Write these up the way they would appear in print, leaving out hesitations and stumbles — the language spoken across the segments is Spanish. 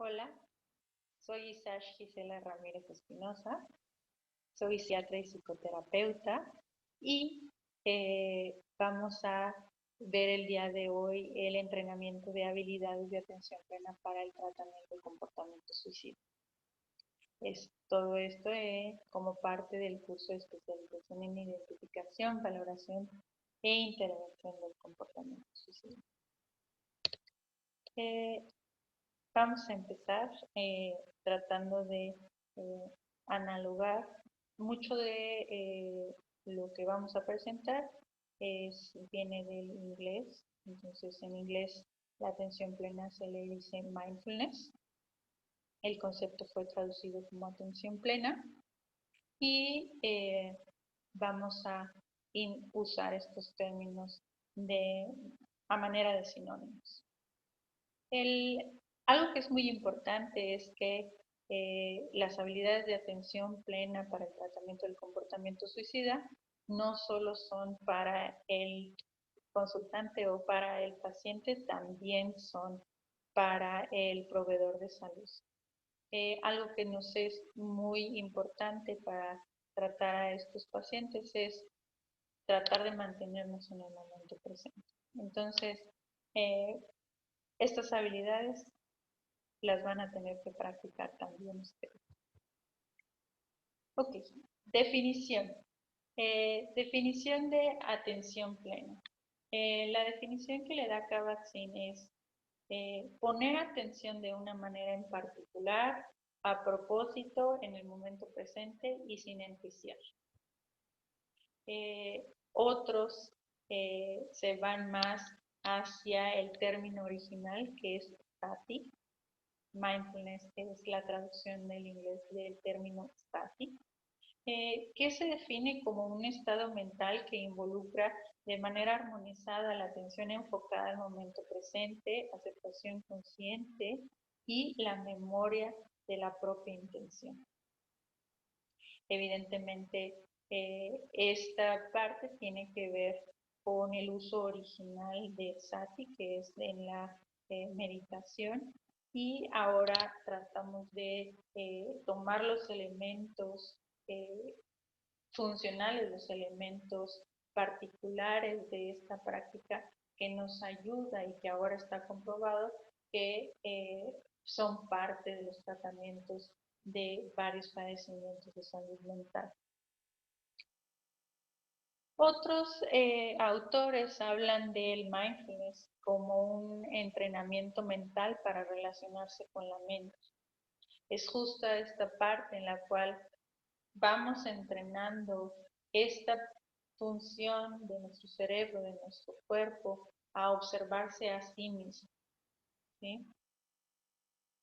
Hola, soy Isash Gisela Ramírez Espinosa, soy psiquiatra y psicoterapeuta y vamos a ver el día de hoy el entrenamiento de habilidades de atención plena para el tratamiento del comportamiento suicida. Todo esto como parte del curso de especialización en identificación, valoración e intervención del comportamiento suicida. Vamos a empezar tratando de analogar mucho de lo que vamos a presentar viene del inglés. Entonces, en inglés la atención plena se le dice mindfulness. El concepto fue traducido como atención plena y vamos a usar estos términos a manera de sinónimos. Algo que es muy importante es que las habilidades de atención plena para el tratamiento del comportamiento suicida no solo son para el consultante o para el paciente, también son para el proveedor de salud. Algo que nos es muy importante para tratar a estos pacientes es tratar de mantenernos en el momento presente. Entonces, estas habilidades las van a tener que practicar también ustedes. Ok, definición. Definición de atención plena. La definición que le da Kabat-Zinn es poner atención de una manera en particular, a propósito, en el momento presente y sin enjuiciar. Otros se van más hacia el término original, que es sati. Mindfulness es la traducción del inglés del término sati, que se define como un estado mental que involucra de manera armonizada la atención enfocada al momento presente, aceptación consciente y la memoria de la propia intención. Evidentemente, esta parte tiene que ver con el uso original de sati, que es en la meditación, y ahora tratamos de tomar los elementos funcionales, los elementos particulares de esta práctica que nos ayuda y que ahora está comprobado que son parte de los tratamientos de varios padecimientos de salud mental. Otros autores hablan del mindfulness como un entrenamiento mental para relacionarse con la mente. Es justa esta parte en la cual vamos entrenando esta función de nuestro cerebro, de nuestro cuerpo, a observarse a sí mismo, ¿sí?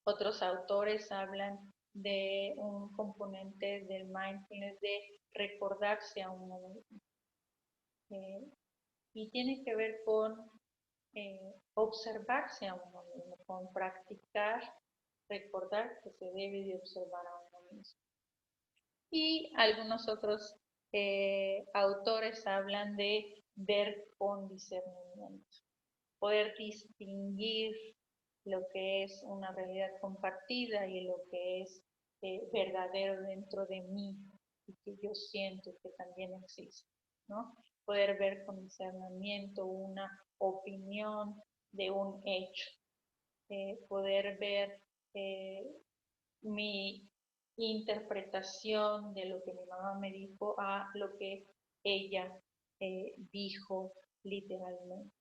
Otros autores hablan de un componente del mindfulness de recordarse a uno mismo. Y tiene que ver con observarse a uno mismo, con practicar, recordar que se debe de observar a uno mismo. Y algunos otros autores hablan de ver con discernimiento, poder distinguir lo que es una realidad compartida y lo que es verdadero dentro de mí y que yo siento que también existe, ¿no? Poder ver con discernimiento una opinión de un hecho, poder ver mi interpretación de lo que mi mamá me dijo a lo que ella dijo literalmente.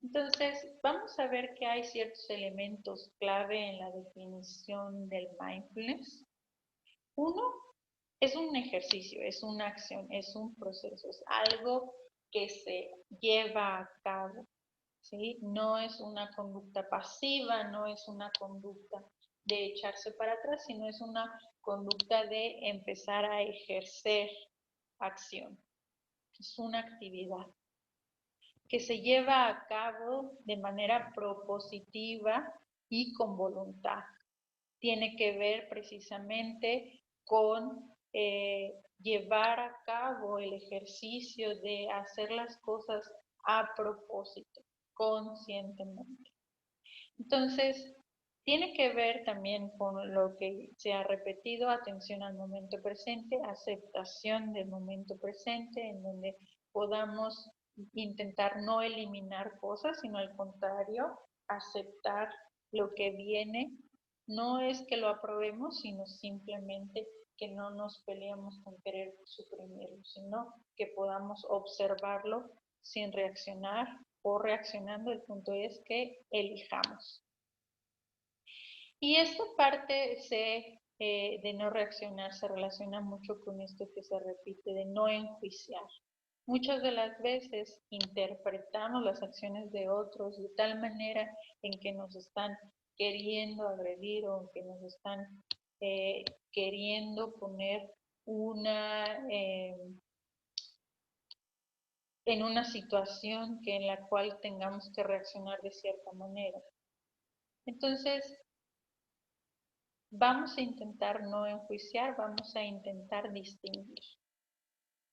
Entonces, vamos a ver que hay ciertos elementos clave en la definición del mindfulness. Uno, es un ejercicio, es una acción, es un proceso, es algo que se lleva a cabo, ¿sí? No es una conducta pasiva, no es una conducta de echarse para atrás, sino es una conducta de empezar a ejercer acción. Es una actividad que se lleva a cabo de manera propositiva y con voluntad. Tiene que ver precisamente con llevar a cabo el ejercicio de hacer las cosas a propósito, conscientemente. Entonces, Tiene que ver también con lo que se ha repetido, atención al momento presente, aceptación del momento presente, en donde podamos intentar no eliminar cosas, sino al contrario, aceptar lo que viene. No es que lo aprobemos, sino simplemente que no nos peleemos con querer suprimirlo, sino que podamos observarlo sin reaccionar o reaccionando. El punto es que elijamos. Y esta parte de no reaccionar se relaciona mucho con esto que se repite, de no enjuiciar. Muchas de las veces interpretamos las acciones de otros de tal manera en que nos están queriendo agredir o que nos están queriendo poner en una situación en la cual tengamos que reaccionar de cierta manera. Entonces, vamos a intentar no enjuiciar, vamos a intentar distinguir,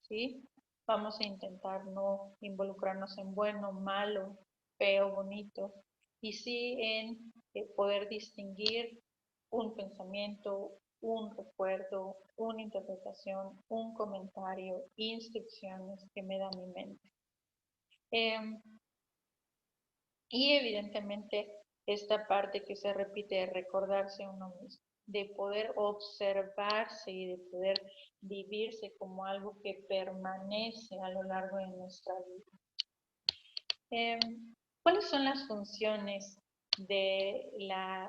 ¿sí? Vamos a intentar no involucrarnos en bueno, malo, feo, bonito, y sí en poder distinguir un pensamiento, un recuerdo, una interpretación, un comentario, instrucciones que me da mi mente. Y evidentemente esta parte que se repite de recordarse a uno mismo, de poder observarse y de poder vivirse como algo que permanece a lo largo de nuestra vida. ¿Cuáles son las funciones de la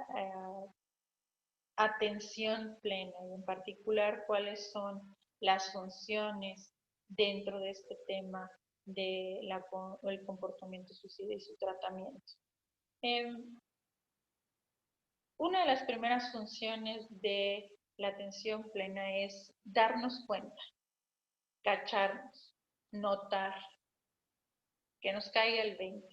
atención plena y en particular cuáles son las funciones dentro de este tema del comportamiento suicida y su tratamiento? Una de las primeras funciones de la atención plena es darnos cuenta, cacharnos, notar, que nos caiga el 20.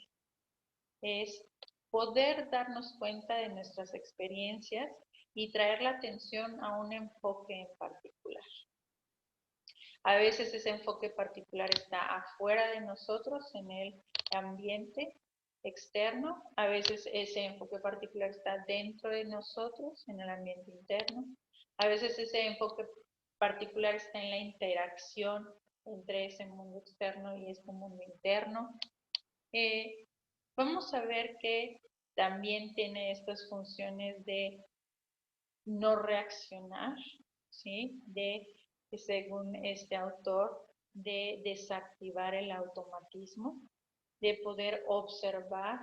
Es poder darnos cuenta de nuestras experiencias y traer la atención a un enfoque en particular. A veces ese enfoque particular está afuera de nosotros, en el ambiente externo. A veces ese enfoque particular está dentro de nosotros, en el ambiente interno. A veces ese enfoque particular está en la interacción entre ese mundo externo y este mundo interno. Vamos a ver que también tiene estas funciones de no reaccionar, ¿sí? Según este autor, de desactivar el automatismo, de poder observar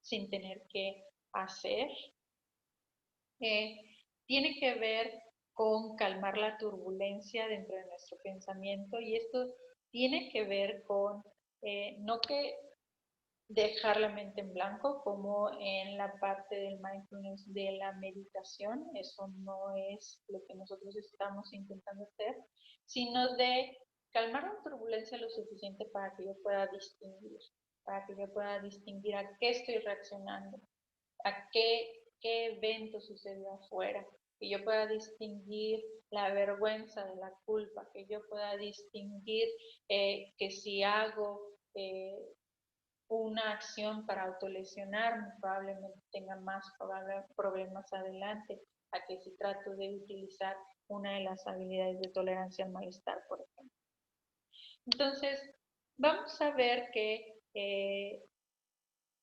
sin tener que hacer. Tiene que ver con calmar la turbulencia dentro de nuestro pensamiento y esto tiene que ver con no que dejar la mente en blanco como en la parte del mindfulness de la meditación, eso no es lo que nosotros estamos intentando hacer, sino de calmar la turbulencia lo suficiente para que yo pueda distinguir a qué estoy reaccionando, a qué evento sucedió afuera, que yo pueda distinguir la vergüenza de la culpa, que yo pueda distinguir que si hago una acción para autolesionarme, probablemente tenga más problemas adelante a que si trato de utilizar una de las habilidades de tolerancia al malestar, por ejemplo. Entonces, vamos a ver que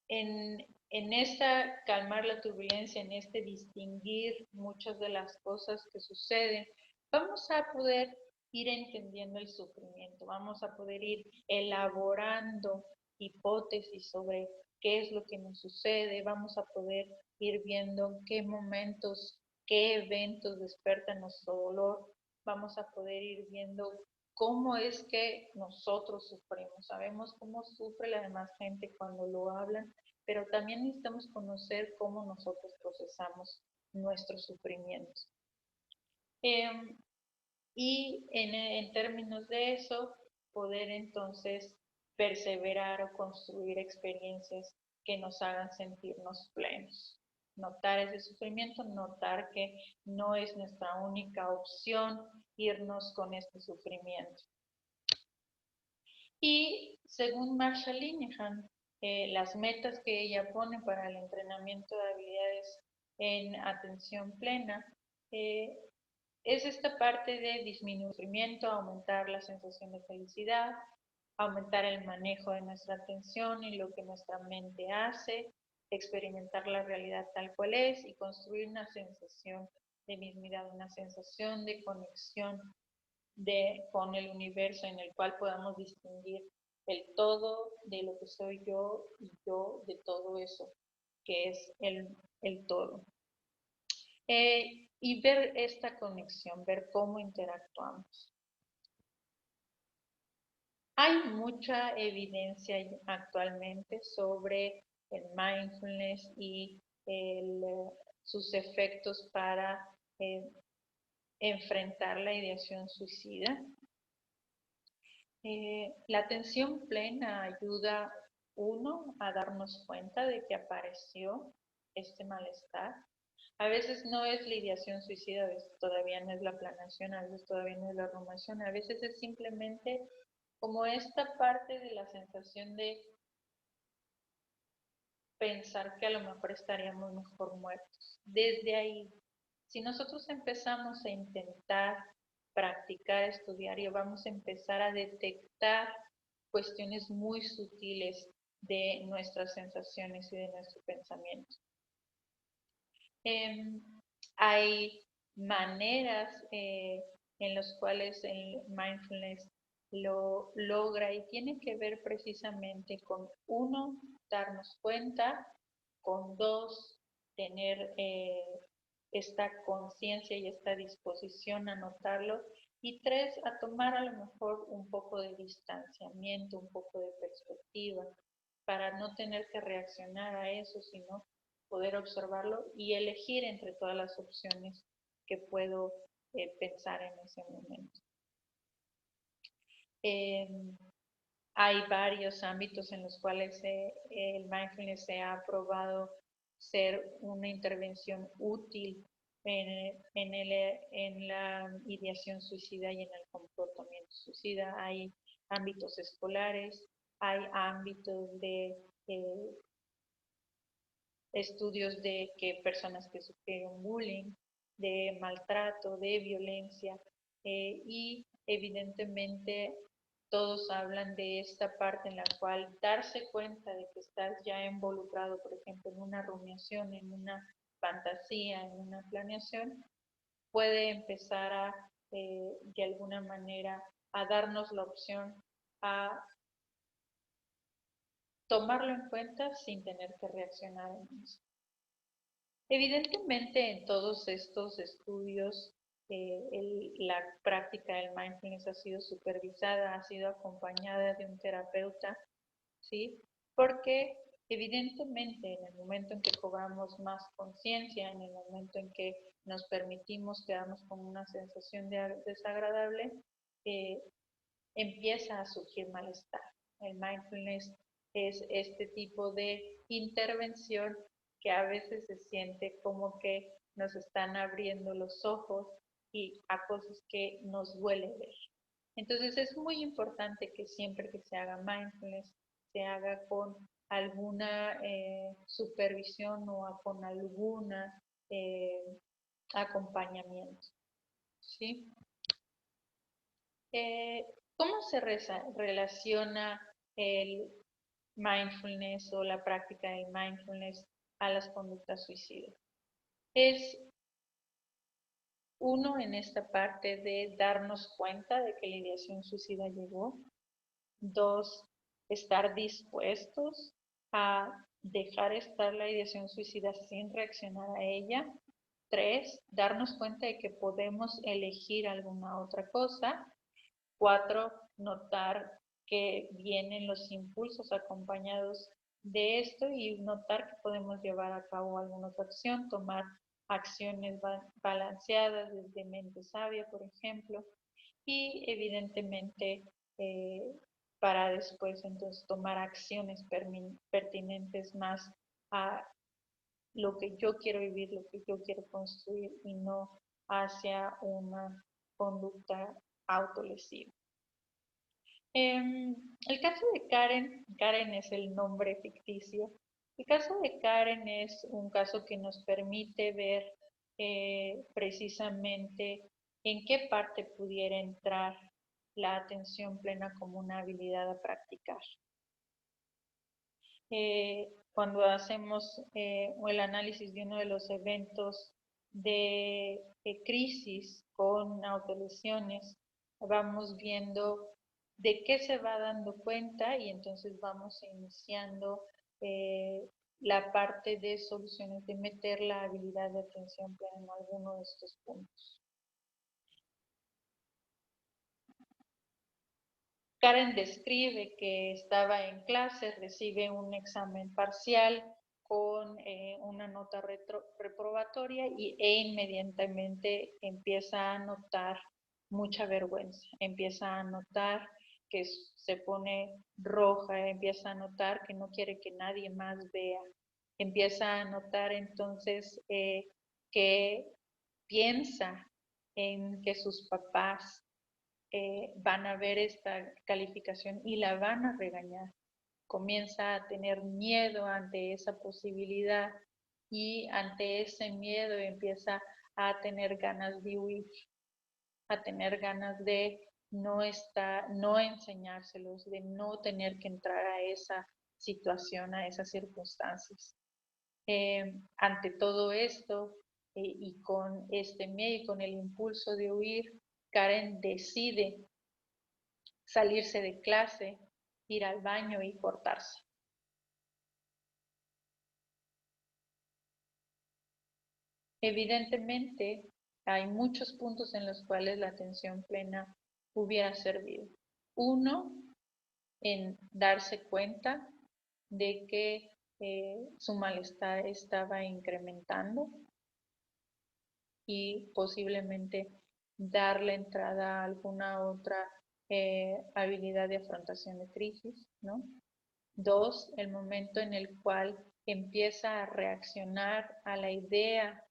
en esta calmar la turbulencia, en este distinguir muchas de las cosas que suceden, vamos a poder ir entendiendo el sufrimiento, vamos a poder ir elaborando hipótesis sobre qué es lo que nos sucede, vamos a poder ir viendo qué momentos, qué eventos despertan nuestro dolor, vamos a poder ir viendo cómo es que nosotros sufrimos. Sabemos cómo sufre la demás gente cuando lo hablan, pero también necesitamos conocer cómo nosotros procesamos nuestros sufrimientos. Y en términos de eso, poder entonces perseverar o construir experiencias que nos hagan sentirnos plenos. Notar ese sufrimiento, notar que no es nuestra única opción irnos con este sufrimiento. Y según Marsha Linehan, las metas que ella pone para el entrenamiento de habilidades en atención plena, es esta parte de disminuir el sufrimiento, aumentar la sensación de felicidad, aumentar el manejo de nuestra atención y lo que nuestra mente hace, experimentar la realidad tal cual es y construir una sensación de mismidad, una sensación de conexión con el universo en el cual podamos distinguir el todo de lo que soy yo y yo de todo eso que es el todo. Y ver esta conexión, ver cómo interactuamos. Hay mucha evidencia actualmente sobre el mindfulness y sus efectos para enfrentar la ideación suicida. La atención plena ayuda, uno, a darnos cuenta de que apareció este malestar. A veces no es la ideación suicida, a veces todavía no es la planeación, a veces todavía no es la rumiación, a veces es simplemente como esta parte de la sensación de pensar que a lo mejor estaríamos mejor muertos. Desde ahí, si nosotros empezamos a intentar practicar esto diario, vamos a empezar a detectar cuestiones muy sutiles de nuestras sensaciones y de nuestro pensamiento. Hay maneras en las cuales el mindfulness lo logra y tiene que ver precisamente con, uno, darnos cuenta, con dos, tener esta conciencia y esta disposición a notarlo, y tres, a tomar a lo mejor un poco de distanciamiento, un poco de perspectiva, para no tener que reaccionar a eso, sino poder observarlo y elegir entre todas las opciones que puedo pensar en ese momento. Hay varios ámbitos en los cuales el mindfulness se ha probado ser una intervención útil en la ideación suicida y en el comportamiento suicida. Hay ámbitos escolares, hay ámbitos de estudios de que personas que sufrieron bullying, de maltrato, de violencia, y evidentemente todos hablan de esta parte en la cual darse cuenta de que estás ya involucrado, por ejemplo, en una rumiación, en una fantasía, en una planeación, puede empezar a, de alguna manera, a darnos la opción a tomarlo en cuenta sin tener que reaccionar en eso. Evidentemente, en todos estos estudios, la práctica del mindfulness ha sido supervisada, ha sido acompañada de un terapeuta, ¿sí? Porque evidentemente en el momento en que cobramos más conciencia, en el momento en que nos permitimos quedarnos con una sensación desagradable, empieza a surgir malestar. El mindfulness es este tipo de intervención que a veces se siente como que nos están abriendo los ojos y a cosas que nos duele ver. Entonces es muy importante que siempre que se haga mindfulness se haga con alguna supervisión o con alguna acompañamiento. ¿Sí? ¿Cómo se relaciona el mindfulness o la práctica del mindfulness a las conductas suicidas? Es uno en esta parte de darnos cuenta de que la ideación suicida llegó. Dos, estar dispuestos a dejar estar la ideación suicida sin reaccionar a ella. Tres, darnos cuenta de que podemos elegir alguna otra cosa. Cuatro, notar que vienen los impulsos acompañados de esto y notar que podemos llevar a cabo alguna otra acción, tomar acciones balanceadas desde mente sabia, por ejemplo, y evidentemente para después entonces tomar acciones pertinentes más a lo que yo quiero vivir, lo que yo quiero construir y no hacia una conducta autolesiva. El caso de Karen, Karen es el nombre ficticio, El caso de Karen es un caso que nos permite ver precisamente en qué parte pudiera entrar la atención plena como una habilidad a practicar. Cuando hacemos el análisis de uno de los eventos de crisis con autolesiones, vamos viendo de qué se va dando cuenta y entonces vamos iniciando la parte de soluciones, de meter la habilidad de atención plena en alguno de estos puntos. Karen describe que estaba en clase, recibe un examen parcial con una nota reprobatoria e inmediatamente empieza a notar mucha vergüenza, empieza a notar que se pone roja, empieza a notar que no quiere que nadie más vea, empieza a notar entonces que piensa en que sus papás van a ver esta calificación y la van a regañar. Comienza a tener miedo ante esa posibilidad y ante ese miedo empieza a tener ganas de huir, a tener ganas de no enseñárselos, de no tener que entrar a esa situación, a esas circunstancias. Ante todo esto y con este miedo y con el impulso de huir, Karen decide salirse de clase, ir al baño y cortarse. Evidentemente, hay muchos puntos en los cuales la atención plena hubiera servido. Uno, en darse cuenta de que su malestar estaba incrementando y posiblemente darle entrada a alguna otra habilidad de afrontación de crisis, ¿no? Dos, el momento en el cual empieza a reaccionar a la idea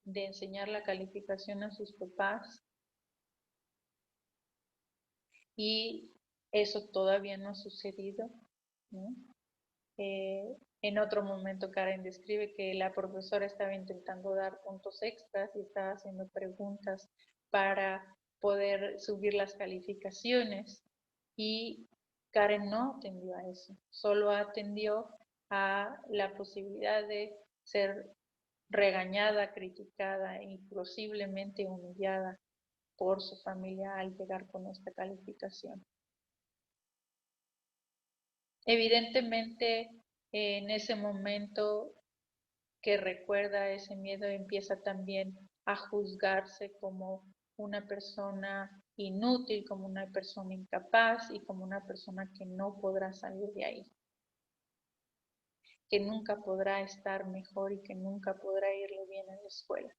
de enseñar la calificación a sus papás y eso todavía no ha sucedido, ¿no? En otro momento Karen describe que la profesora estaba intentando dar puntos extras y estaba haciendo preguntas para poder subir las calificaciones y Karen no atendió a eso, solo atendió a la posibilidad de ser regañada, criticada y posiblemente humillada por su familia al llegar con esta calificación. Evidentemente, en ese momento que recuerda ese miedo, empieza también a juzgarse como una persona inútil, como una persona incapaz y como una persona que no podrá salir de ahí, que nunca podrá estar mejor y que nunca podrá irle bien en la escuela.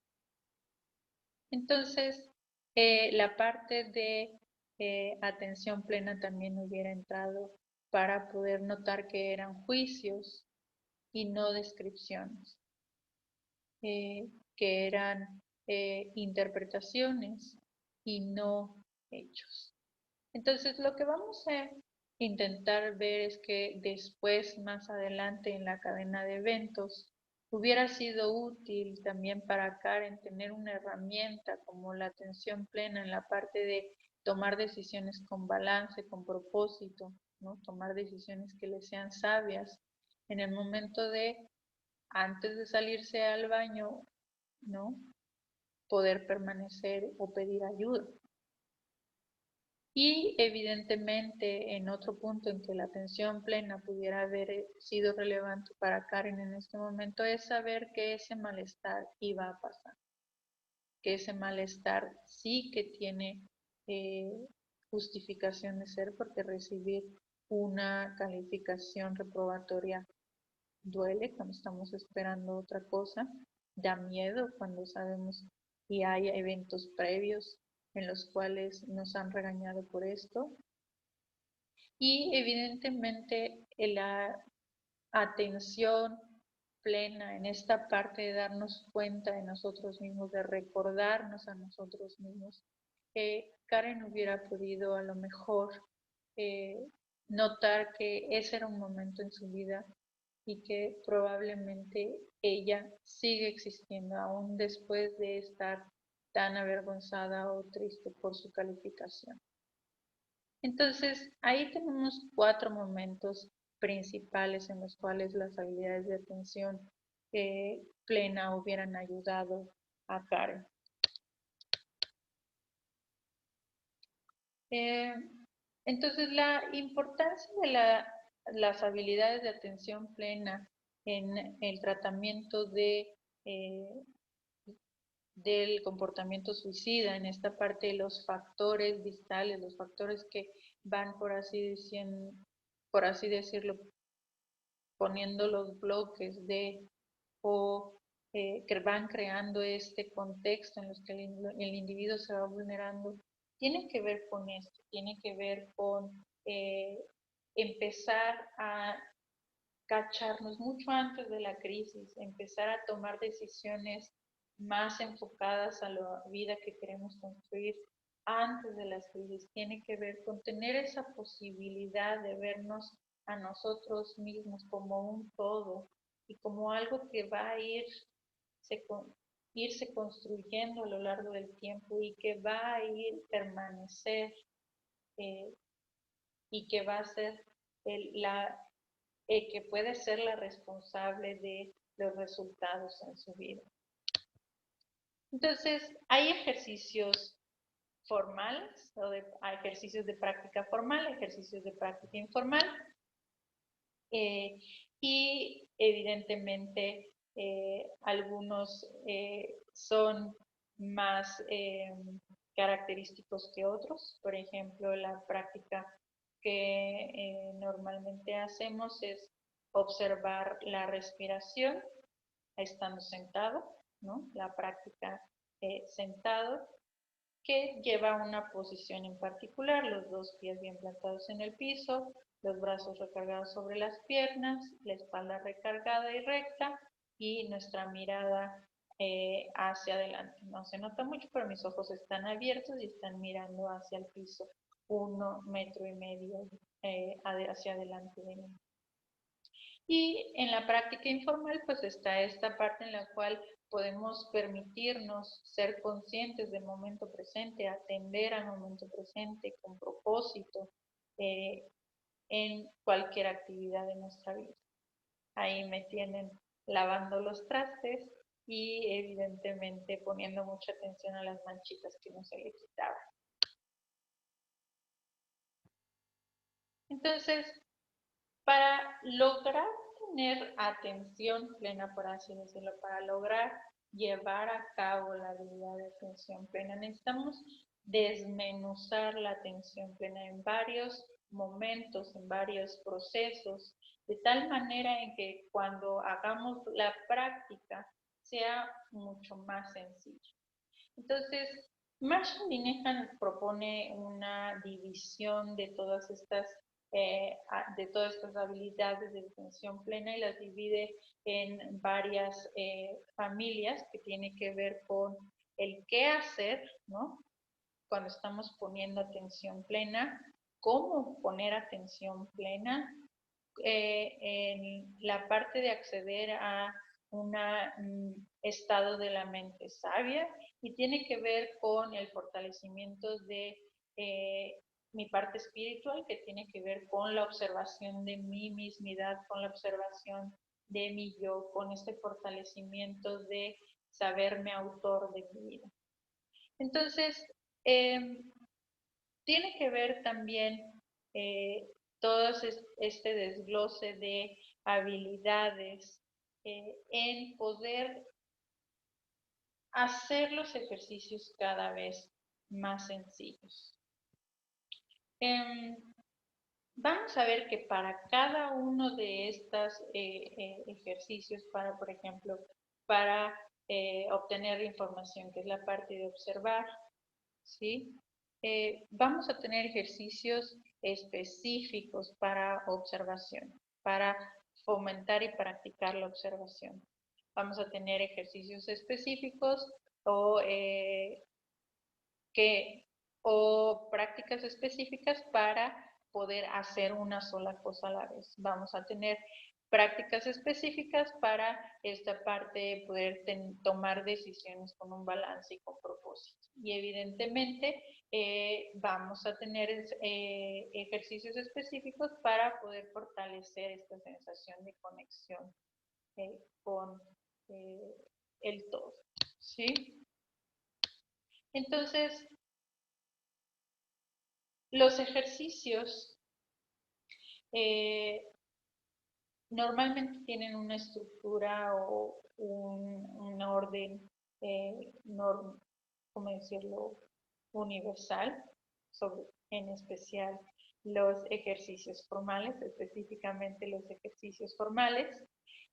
Entonces, la parte de atención plena también hubiera entrado para poder notar que eran juicios y no descripciones, que eran interpretaciones y no hechos. Entonces, lo que vamos a intentar ver es que después, más adelante en la cadena de eventos, hubiera sido útil también para Karen tener una herramienta como la atención plena en la parte de tomar decisiones con balance, con propósito, ¿no? Tomar decisiones que le sean sabias en el momento de, antes de salirse al baño, ¿no? Poder permanecer o pedir ayuda. Y evidentemente en otro punto en que la atención plena pudiera haber sido relevante para Karen en este momento es saber que ese malestar iba a pasar, que ese malestar sí que tiene justificación de ser porque recibir una calificación reprobatoria duele cuando estamos esperando otra cosa, da miedo cuando sabemos y hay eventos previos en los cuales nos han regañado por esto. Y evidentemente la atención plena en esta parte de darnos cuenta de nosotros mismos, de recordarnos a nosotros mismos, Karen hubiera podido a lo mejor notar que ese era un momento en su vida y que probablemente ella sigue existiendo aún después de estar tan avergonzada o triste por su calificación. Entonces, ahí tenemos 4 momentos principales en los cuales las habilidades de atención plena hubieran ayudado a Karen. Entonces, la importancia de las habilidades de atención plena en el tratamiento del comportamiento suicida, en esta parte de los factores distales, los factores que van, por así decirlo, poniendo los bloques o que van creando este contexto en los que el individuo se va vulnerando, tiene que ver con esto, tiene que ver con empezar a cacharnos mucho antes de la crisis, empezar a tomar decisiones más enfocadas a la vida que queremos construir antes de las crisis. Tiene que ver con tener esa posibilidad de vernos a nosotros mismos como un todo y como algo que va a irse construyendo a lo largo del tiempo y que va a permanecer eh, y que va a ser que puede ser la responsable de los resultados en su vida. Entonces, hay ejercicios formales, hay ejercicios de práctica formal, ejercicios de práctica informal, y evidentemente algunos son más característicos que otros. Por ejemplo, la práctica que normalmente hacemos es observar la respiración estando sentado, ¿no? La práctica sentado, que lleva a una posición en particular, los 2 pies bien plantados en el piso, los brazos recargados sobre las piernas, la espalda recargada y recta y nuestra mirada hacia adelante. No se nota mucho, pero mis ojos están abiertos y están mirando hacia el piso, 1,5 metros hacia adelante de mí. Y en la práctica informal pues está esta parte en la cual podemos permitirnos ser conscientes del momento presente, atender al momento presente con propósito en cualquier actividad de nuestra vida. Ahí me tienen lavando los trastes y evidentemente poniendo mucha atención a las manchitas que no se le quitaban. Entonces, para lograr tener atención plena, por así decirlo, para lograr llevar a cabo la habilidad de atención plena, necesitamos desmenuzar la atención plena en varios momentos, en varios procesos, de tal manera en que cuando hagamos la práctica sea mucho más sencillo. Entonces, Marshall Linehan propone una división de todas estas habilidades de atención plena y las divide en varias familias que tiene que ver con el qué hacer, ¿no? Cuando estamos poniendo atención plena, cómo poner atención plena, en la parte de acceder a un estado de la mente sabia y tiene que ver con el fortalecimiento de mi parte espiritual, que tiene que ver con la observación de mi mismidad, con la observación de mi yo, con este fortalecimiento de saberme autor de mi vida. Entonces, tiene que ver también todo este desglose de habilidades en poder hacer los ejercicios cada vez más sencillos. Vamos a ver que para cada uno de estos ejercicios, por ejemplo, para obtener información, que es la parte de observar, ¿sí? Vamos a tener ejercicios específicos para observación, para fomentar y practicar la observación. Vamos a tener ejercicios específicos o prácticas específicas para poder hacer una sola cosa a la vez. Vamos a tener prácticas específicas para esta parte de poder tomar decisiones con un balance y con propósito. Y evidentemente vamos a tener ejercicios específicos para poder fortalecer esta sensación de conexión con el todo, ¿sí? Entonces, los ejercicios normalmente tienen una estructura o un orden, ¿cómo decirlo?, universal, en especial los ejercicios formales, específicamente los ejercicios formales.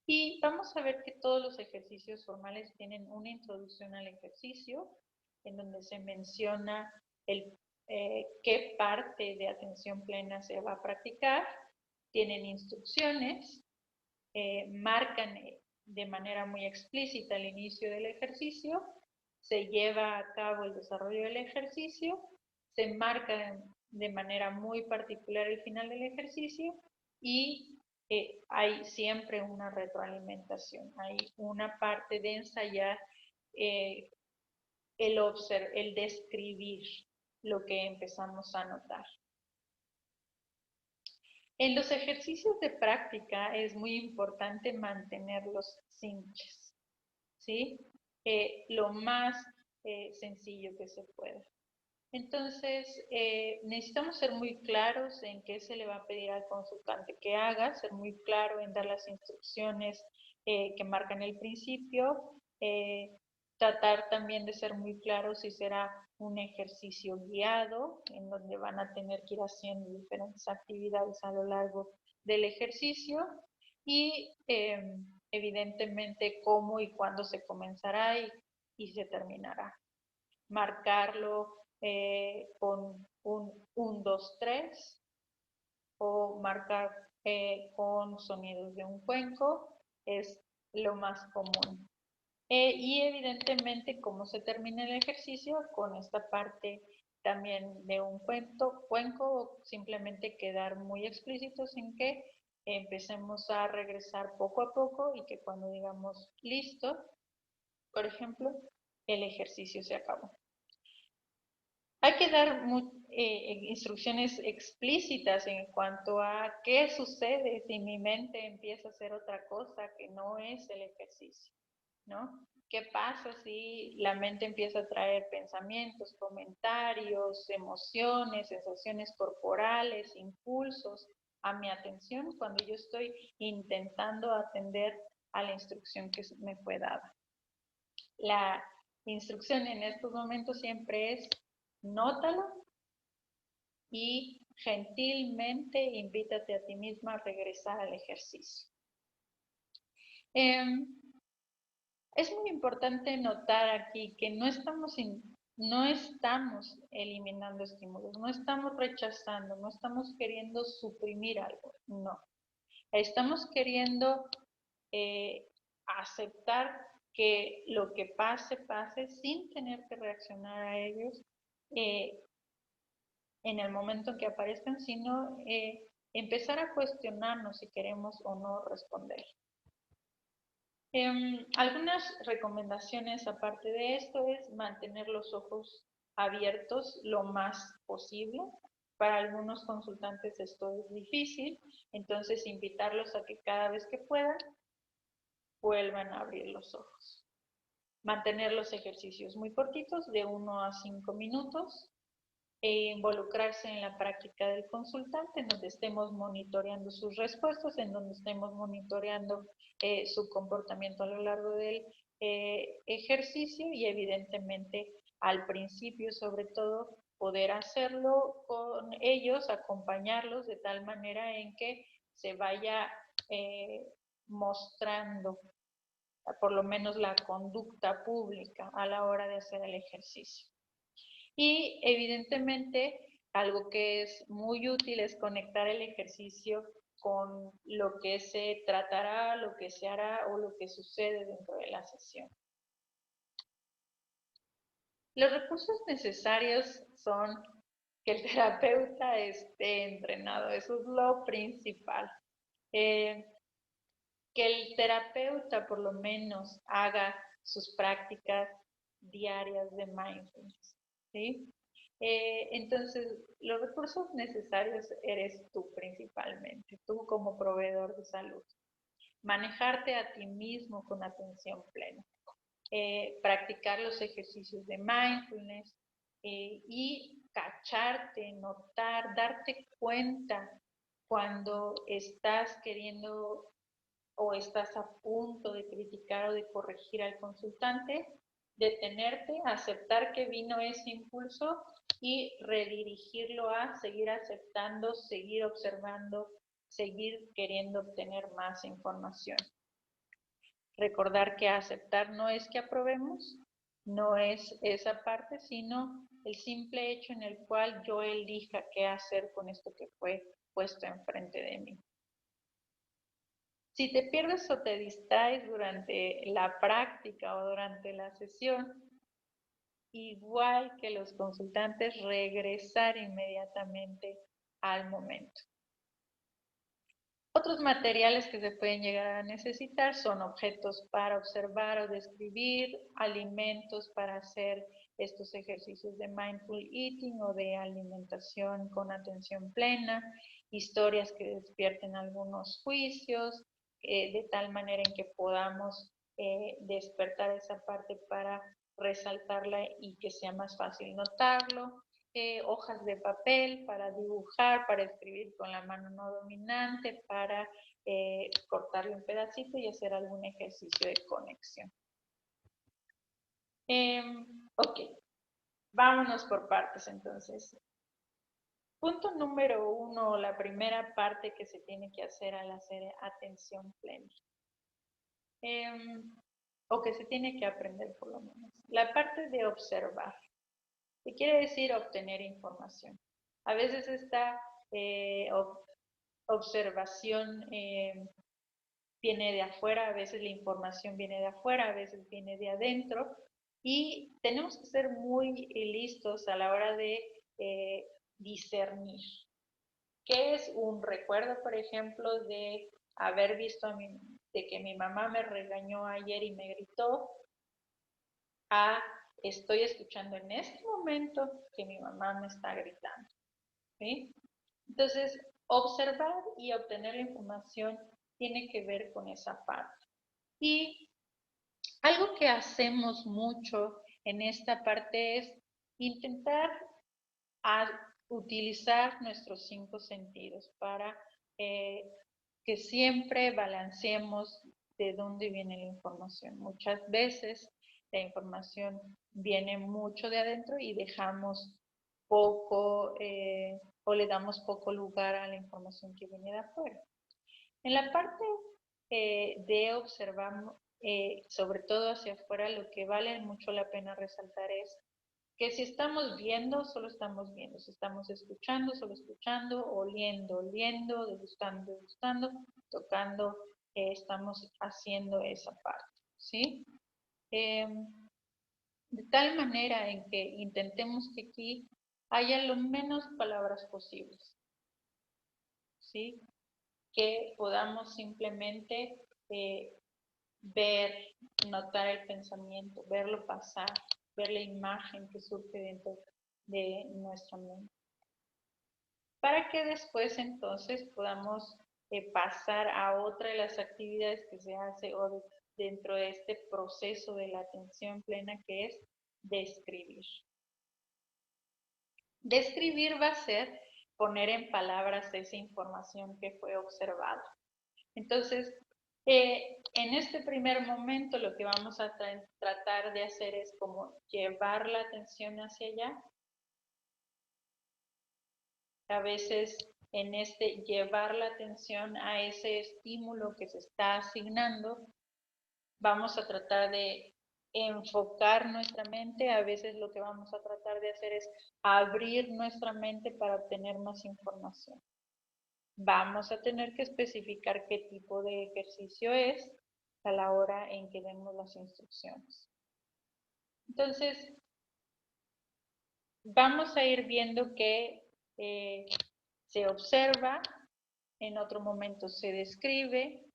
Y vamos a ver que todos los ejercicios formales tienen una introducción al ejercicio, en donde se menciona qué parte de atención plena se va a practicar, tienen instrucciones, marcan de manera muy explícita el inicio del ejercicio, se lleva a cabo el desarrollo del ejercicio, se marca de manera muy particular el final del ejercicio y hay siempre una retroalimentación, hay una parte de ensayar el describir lo que empezamos a notar. En los ejercicios de práctica es muy importante mantenerlos simples, ¿sí? Lo más sencillo que se pueda. Entonces, necesitamos ser muy claros en qué se le va a pedir al consultante que haga, ser muy claro en dar las instrucciones que marcan el principio, tratar también de ser muy claro si será un ejercicio guiado, en donde van a tener que ir haciendo diferentes actividades a lo largo del ejercicio y evidentemente cómo y cuándo se comenzará y se terminará. Marcarlo con un 1, 2, 3 o marcar con sonidos de un cuenco es lo más común. Y evidentemente cómo se termina el ejercicio con esta parte también de un cuenco o simplemente quedar muy explícitos en que empecemos a regresar poco a poco y que cuando digamos listo, por ejemplo, el ejercicio se acabó. Hay que dar instrucciones explícitas en cuanto a qué sucede si mi mente empieza a hacer otra cosa que no es el ejercicio, ¿no? ¿Qué pasa si la mente empieza a traer pensamientos, comentarios, emociones, sensaciones corporales, impulsos a mi atención cuando yo estoy intentando atender a la instrucción que me fue dada? La instrucción en estos momentos siempre es nótalo y gentilmente invítate a ti misma a regresar al ejercicio. Es muy importante notar aquí que no estamos eliminando estímulos, no estamos rechazando, no estamos queriendo suprimir algo, no. Estamos queriendo aceptar que lo que pase, pase sin tener que reaccionar a ellos en el momento en que aparezcan, sino empezar a cuestionarnos si queremos o no responder. Algunas recomendaciones aparte de esto es mantener los ojos abiertos lo más posible. Para algunos consultantes esto es difícil, entonces invitarlos a que cada vez que puedan vuelvan a abrir los ojos. Mantener los ejercicios muy cortitos, de 1 a 5 minutos, e involucrarse en la práctica del consultante, en donde estemos monitoreando sus respuestas, en donde estemos monitoreando su comportamiento a lo largo del ejercicio y evidentemente al principio sobre todo poder hacerlo con ellos, acompañarlos de tal manera en que se vaya mostrando por lo menos la conducta pública a la hora de hacer el ejercicio. Y evidentemente algo que es muy útil es conectar el ejercicio con lo que se tratará, lo que se hará o lo que sucede dentro de la sesión. Los recursos necesarios son que el terapeuta esté entrenado, eso es lo principal. que el terapeuta por lo menos haga sus prácticas diarias de mindfulness, ¿sí? Entonces, los recursos necesarios eres tú principalmente, tú como proveedor de salud. Manejarte a ti mismo con atención plena. Practicar los ejercicios de mindfulness y cacharte, notar, darte cuenta cuando estás queriendo o estás a punto de criticar o de corregir al consultante, detenerte, aceptar que vino ese impulso y redirigirlo a seguir aceptando, seguir observando, seguir queriendo obtener más información. Recordar que aceptar no es que aprobemos, no es esa parte, sino el simple hecho en el cual yo elija qué hacer con esto que fue puesto enfrente de mí. Si te pierdes o te distraes durante la práctica o durante la sesión, igual que los consultantes, regresar inmediatamente al momento. Otros materiales que se pueden llegar a necesitar son objetos para observar o describir, alimentos para hacer estos ejercicios de mindful eating o de alimentación con atención plena, historias que despierten algunos juicios, de tal manera en que podamos despertar esa parte para resaltarla y que sea más fácil notarlo. Hojas de papel para dibujar, para escribir con la mano no dominante, para cortarle un pedacito y hacer algún ejercicio de conexión. Ok, vámonos por partes entonces. Punto número 1, la primera parte que se tiene que hacer al hacer atención plena. O que se tiene que aprender por lo menos. La parte de observar. ¿Qué quiere decir obtener información? A veces esta observación viene de afuera, a veces la información viene de afuera, a veces viene de adentro y tenemos que ser muy listos a la hora de discernir. ¿Qué es un recuerdo, por ejemplo, de haber visto de que mi mamá me regañó ayer y me gritó? Estoy escuchando en este momento que mi mamá me está gritando, ¿sí? Entonces, observar y obtener la información tiene que ver con esa parte. Y algo que hacemos mucho en esta parte es intentar utilizar nuestros 5 sentidos para que siempre balanceemos de dónde viene la información. Muchas veces la información viene mucho de adentro y dejamos poco o le damos poco lugar a la información que viene de afuera. En la parte de observar, sobre todo hacia afuera, lo que vale mucho la pena resaltar es que si estamos viendo, solo estamos viendo, si estamos escuchando, solo escuchando, oliendo, oliendo, degustando, degustando, tocando, estamos haciendo esa parte, ¿sí? De tal manera en que intentemos que aquí haya lo menos palabras posibles, ¿sí? Que podamos simplemente ver, notar el pensamiento, verlo pasar, ver la imagen que surge dentro de nuestra mente. Para que después entonces podamos pasar a otra de las actividades que se hace o dentro de este proceso de la atención plena, que es describir. Describir va a ser poner en palabras esa información que fue observada. Entonces, en este primer momento lo que vamos a tratar de hacer es como llevar la atención hacia allá. A veces en este llevar la atención a ese estímulo que se está asignando, vamos a tratar de enfocar nuestra mente. A veces lo que vamos a tratar de hacer es abrir nuestra mente para obtener más información. Vamos a tener que especificar qué tipo de ejercicio es a la hora en que demos las instrucciones. Entonces, vamos a ir viendo que se observa, en otro momento se describe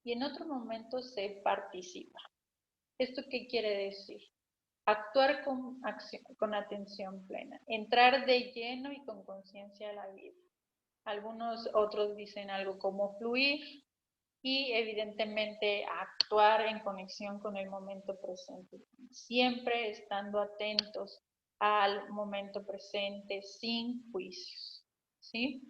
y en otro momento se participa. ¿Esto qué quiere decir? Actuar con atención plena, entrar de lleno y con conciencia a la vida. Algunos otros dicen algo como fluir y evidentemente actuar en conexión con el momento presente, siempre estando atentos al momento presente sin juicios, ¿sí?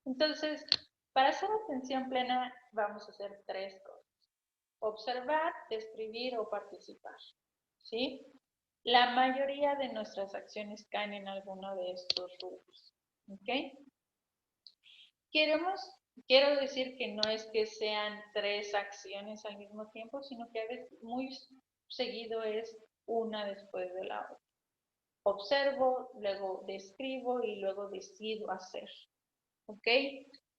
Entonces, para hacer atención plena vamos a hacer 3 cosas: observar, describir o participar, ¿sí? La mayoría de nuestras acciones caen en alguno de estos rubros, ¿ok? Quiero decir que no es que sean 3 acciones al mismo tiempo, sino que a veces muy seguido es una después de la otra. Observo, luego describo y luego decido hacer, ¿ok?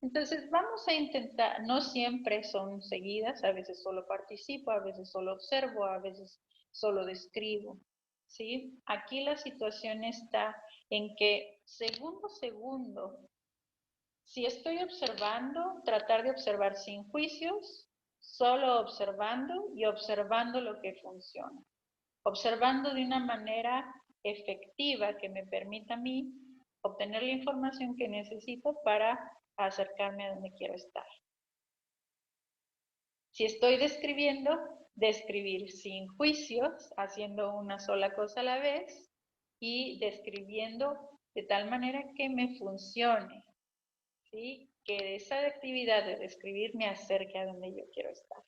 Entonces vamos a intentar, no siempre son seguidas, a veces solo participo, a veces solo observo, a veces solo describo, ¿sí? Aquí la situación está en que segundo a segundo, si estoy observando, tratar de observar sin juicios, solo observando y observando lo que funciona. Observando de una manera efectiva que me permita a mí obtener la información que necesito para acercarme a donde quiero estar. Si estoy describiendo, describir sin juicios, haciendo una sola cosa a la vez y describiendo de tal manera que me funcione, ¿sí? Que esa actividad de describir me acerque a donde yo quiero estar.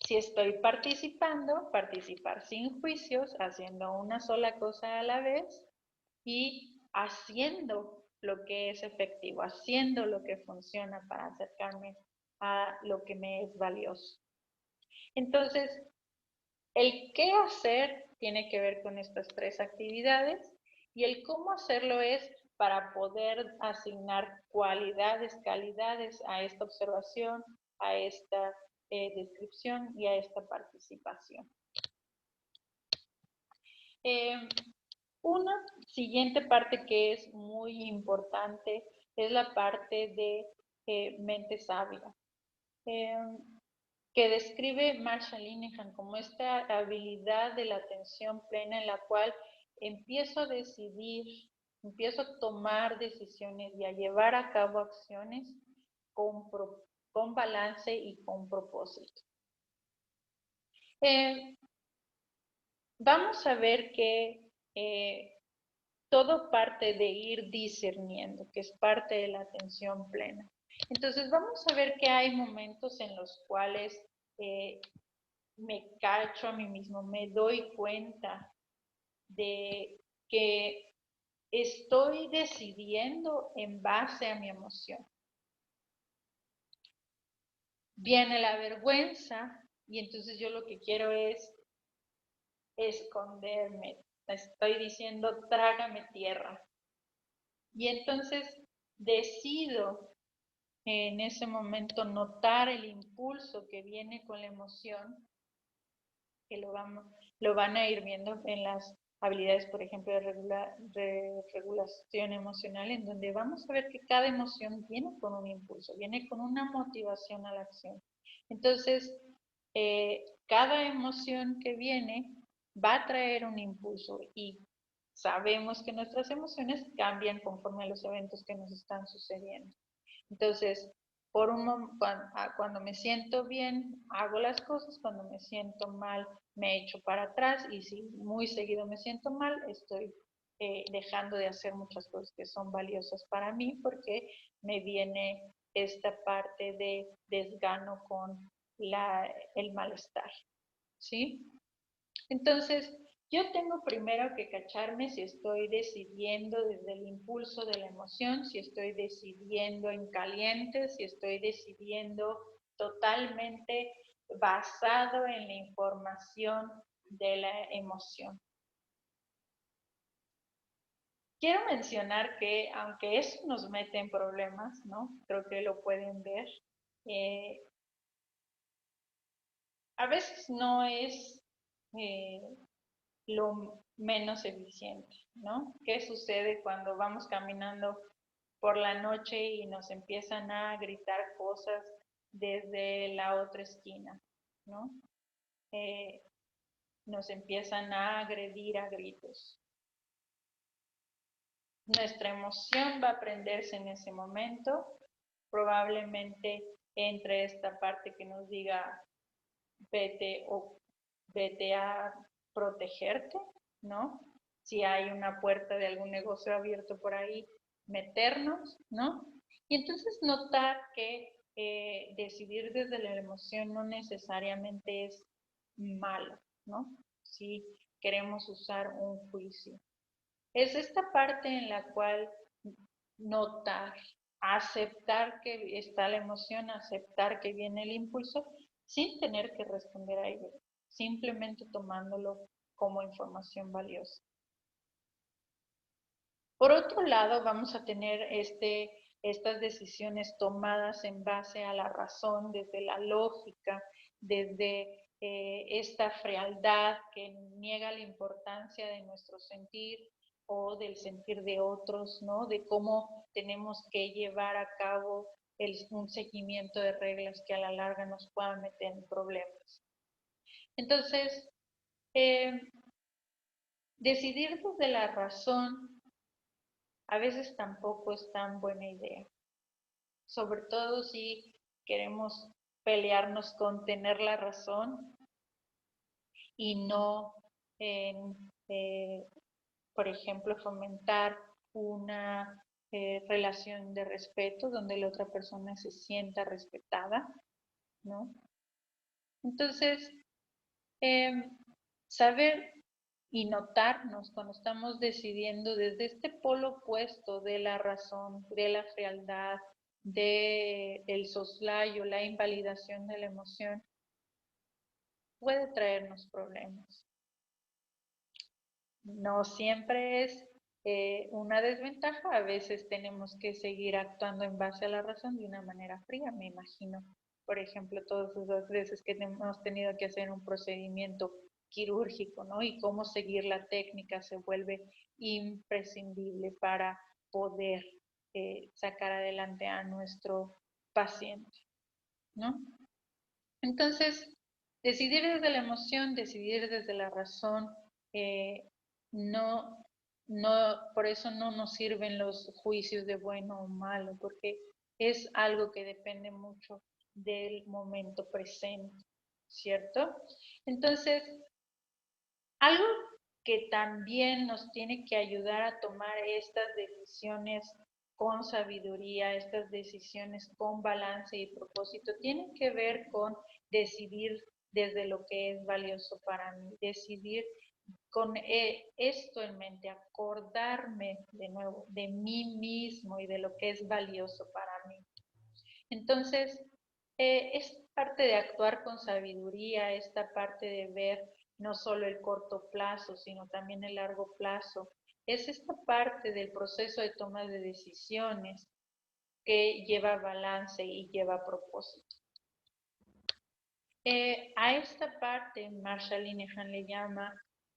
Si estoy participando, participar sin juicios, haciendo una sola cosa a la vez y haciendo lo que es efectivo, haciendo lo que funciona para acercarme a lo que me es valioso. Entonces, el qué hacer tiene que ver con estas 3 actividades y el cómo hacerlo es para poder asignar cualidades, calidades a esta observación, a esta descripción y a esta participación. Una siguiente parte que es muy importante es la parte de mente sabia, que describe Marshall Linehan como esta habilidad de la atención plena en la cual empiezo a decidir, empiezo a tomar decisiones y a llevar a cabo acciones con balance y con propósito. Vamos a ver que todo parte de ir discerniendo, que es parte de la atención plena. Entonces vamos a ver que hay momentos en los cuales me cacho a mí mismo, me doy cuenta de que estoy decidiendo en base a mi emoción. Viene la vergüenza y entonces yo lo que quiero es esconderme. Estoy diciendo, trágame tierra. Y entonces decido en ese momento notar el impulso que viene con la emoción, que lo van a ir viendo en las habilidades, por ejemplo, de regulación emocional, en donde vamos a ver que cada emoción viene con un impulso, viene con una motivación a la acción. Entonces, cada emoción que viene va a traer un impulso y sabemos que nuestras emociones cambian conforme a los eventos que nos están sucediendo. Entonces, cuando me siento bien, hago las cosas, cuando me siento mal, me echo para atrás y si muy seguido me siento mal, estoy dejando de hacer muchas cosas que son valiosas para mí porque me viene esta parte de desgano con el malestar, ¿sí? Entonces, yo tengo primero que cacharme si estoy decidiendo desde el impulso de la emoción, si estoy decidiendo en caliente, si estoy decidiendo totalmente basado en la información de la emoción. Quiero mencionar que aunque eso nos mete en problemas, ¿no? Creo que lo pueden ver. A veces no es lo menos eficiente, ¿no? ¿Qué sucede cuando vamos caminando por la noche y nos empiezan a gritar cosas desde la otra esquina, ¿no? Nos empiezan a agredir a gritos. Nuestra emoción va a prenderse en ese momento, probablemente entre esta parte que nos diga vete a protegerte, ¿no? Si hay una puerta de algún negocio abierto por ahí, meternos, ¿no? Y entonces notar que decidir desde la emoción no necesariamente es malo, ¿no? Si queremos usar un juicio. Es esta parte en la cual notar, aceptar que está la emoción, aceptar que viene el impulso, sin tener que responder a ello, simplemente tomándolo como información valiosa. Por otro lado, vamos a tener estas decisiones tomadas en base a la razón, desde la lógica, desde esta frialdad que niega la importancia de nuestro sentir o del sentir de otros, ¿no? De cómo tenemos que llevar a cabo un seguimiento de reglas que a la larga nos puedan meter en problemas. Entonces, decidir desde la razón a veces tampoco es tan buena idea, sobre todo si queremos pelearnos con tener la razón y no en, por ejemplo, fomentar una relación de respeto donde la otra persona se sienta respetada, ¿no? Entonces, saber y notarnos cuando estamos decidiendo desde este polo opuesto de la razón, de la frialdad, del soslayo, la invalidación de la emoción, puede traernos problemas. No siempre es una desventaja, a veces tenemos que seguir actuando en base a la razón de una manera fría, me imagino. Por ejemplo, todas esas veces que hemos tenido que hacer un procedimiento quirúrgico, ¿no? Y cómo seguir la técnica se vuelve imprescindible para poder sacar adelante a nuestro paciente, ¿no? Entonces, decidir desde la emoción, decidir desde la razón, no, por eso no nos sirven los juicios de bueno o malo, porque es algo que depende mucho del momento presente, ¿cierto? Entonces, algo que también nos tiene que ayudar a tomar estas decisiones con sabiduría, estas decisiones con balance y propósito, tienen que ver con decidir desde lo que es valioso para mí, decidir con esto en mente, acordarme de nuevo de mí mismo y de lo que es valioso para mí. Entonces, es parte de actuar con sabiduría, esta parte de ver no solo el corto plazo, sino también el largo plazo. Es esta parte del proceso de toma de decisiones que lleva balance y lleva propósito. A esta parte Marshall Linehan le llama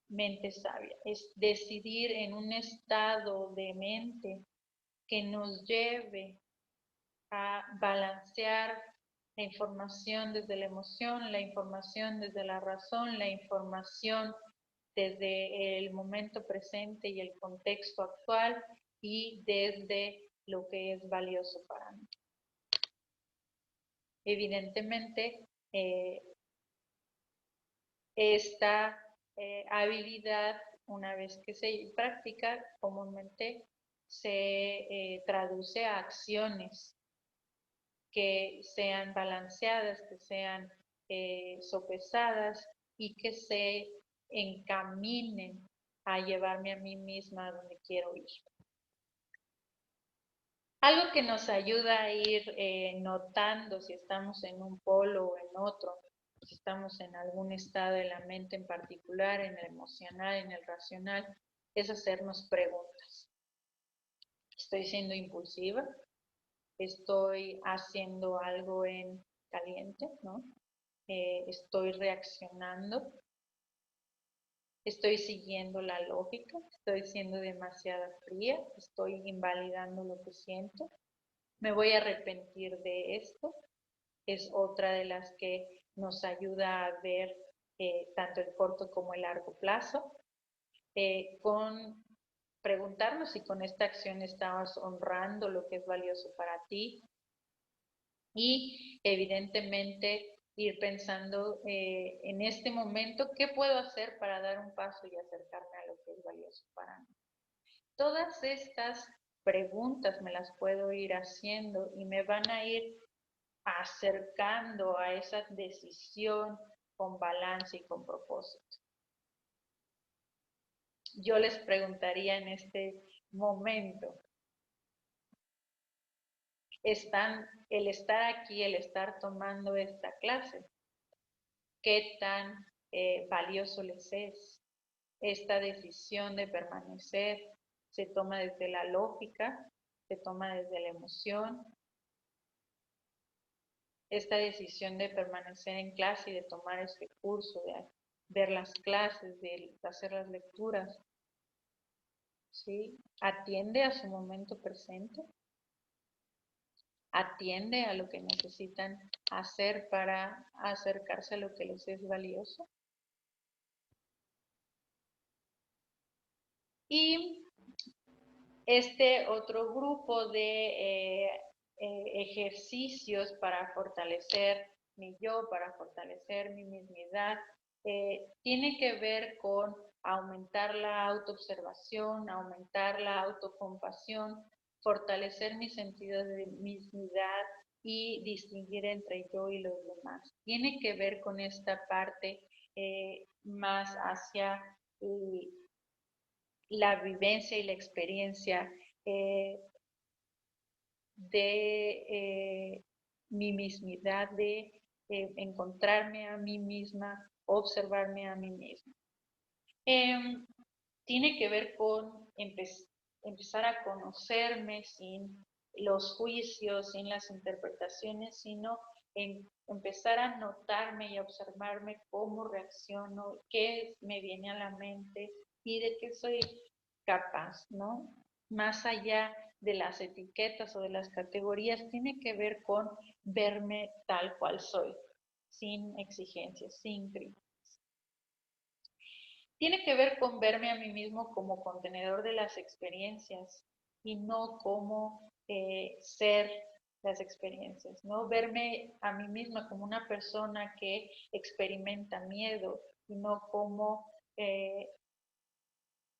mente sabia, es decidir en un estado de mente que nos lleve a balancear la información desde la emoción, la información desde la razón, la información desde el momento presente y el contexto actual y desde lo que es valioso para mí. Evidentemente, esta habilidad, una vez que se practica, comúnmente se traduce a acciones que sean balanceadas, que sean sopesadas y que se encaminen a llevarme a mí misma a donde quiero ir. Algo que nos ayuda a ir notando si estamos en un polo o en otro, si estamos en algún estado de la mente en particular, en el emocional, en el racional, es hacernos preguntas. ¿Estoy siendo impulsiva? ¿Estoy haciendo algo en caliente? ¿No? ¿Estoy reaccionando? ¿Estoy siguiendo la lógica? ¿Estoy siendo demasiado fría? ¿Estoy invalidando lo que siento? ¿Me voy a arrepentir de esto? es otra de las que nos ayuda a ver tanto el corto como el largo plazo, con preguntarnos si con esta acción estabas honrando lo que es valioso para ti y evidentemente ir pensando en este momento qué puedo hacer para dar un paso y acercarme a lo que es valioso para mí. Todas estas preguntas me las puedo ir haciendo y me van a ir acercando a esa decisión con balance y con propósito. Yo les preguntaría en este momento, el estar aquí, el estar tomando esta clase, ¿qué tan valioso les es? Esta decisión de permanecer se toma desde la lógica, se toma desde la emoción. Esta decisión de permanecer en clase y de tomar este curso, de ver las clases, de hacer las lecturas, ¿sí? Atiende a su momento presente, atiende a lo que necesitan hacer para acercarse a lo que les es valioso. Y este otro grupo de ejercicios para fortalecer mi yo, para fortalecer mi mismidad, tiene que ver con aumentar la autoobservación, aumentar la autocompasión, fortalecer mi sentido de mismidad y distinguir entre yo y los demás. Tiene que ver con esta parte más hacia la vivencia y la experiencia de mi mismidad, de encontrarme a mí misma, observarme a mí misma. Tiene que ver con empezar a conocerme sin los juicios, sin las interpretaciones, sino empezar a notarme y a observarme cómo reacciono, qué me viene a la mente y de qué soy capaz, ¿no? Más allá de las etiquetas o de las categorías, tiene que ver con verme tal cual soy, sin exigencias, sin críticas. Tiene que ver con verme a mí mismo como contenedor de las experiencias y no como ser las experiencias, ¿no? Verme a mí misma como una persona que experimenta miedo y no como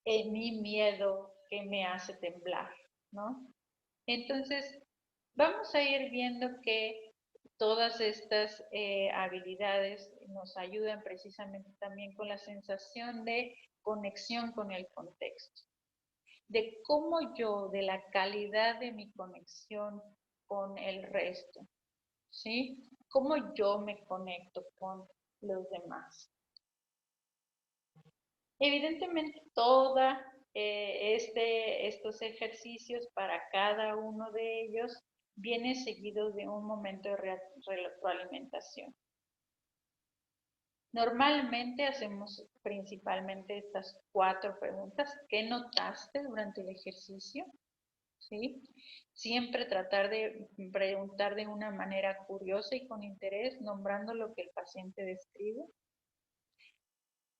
mi miedo que me hace temblar, ¿no? Entonces, vamos a ir viendo que todas estas habilidades nos ayudan precisamente también con la sensación de conexión con el contexto, de cómo yo, de la calidad de mi conexión con el resto, ¿sí? Cómo yo me conecto con los demás. Evidentemente, estos ejercicios para cada uno de ellos viene seguido de un momento de retroalimentación. Normalmente hacemos principalmente estas 4 preguntas. ¿Qué notaste durante el ejercicio? ¿Sí? Siempre tratar de preguntar de una manera curiosa y con interés, nombrando lo que el paciente describe.